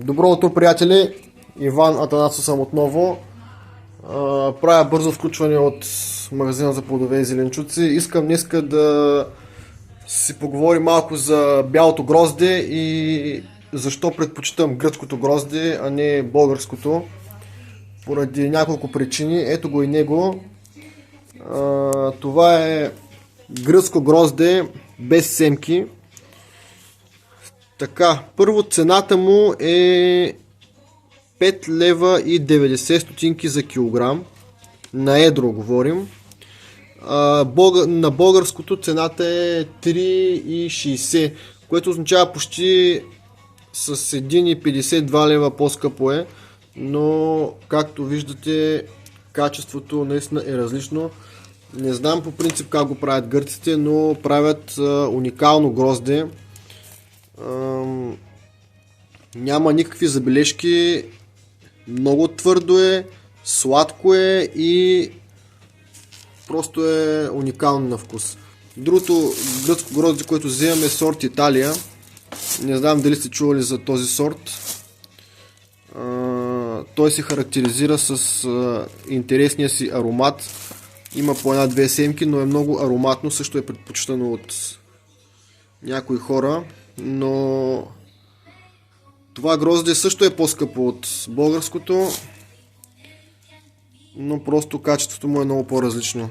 Добро утро, приятели! Иван Атанасов съм отново. Правя бързо включване от магазина за плодове и зеленчуци. Искам днеска да си поговорим малко за бялото грозде и защо предпочитам гръцкото грозде, а не българското. Поради няколко причини. Ето го и него. Това е гръцко грозде без семки. Така, първо цената му е 5 лева и 90 стотинки за килограм. На едро говорим. На българското цената е 3,60, което означава почти с 1,52 лева по-скъпо е, но както виждате качеството наистина е различно. Не знам по принцип как го правят гърците, но правят уникално грозде. Няма никакви забележки, много твърдо е, сладко е и просто е уникално на вкус. Другото гръцко грозде, което вземаме, е сорт Италия. Не знам дали сте чували за този сорт. Той се характеризира с интересния си аромат. Има по една-две семки, но е много ароматно, също е предпочитано от някои хора, но това грозде също е по-скъпо от българското, но просто качеството му е много по-различно.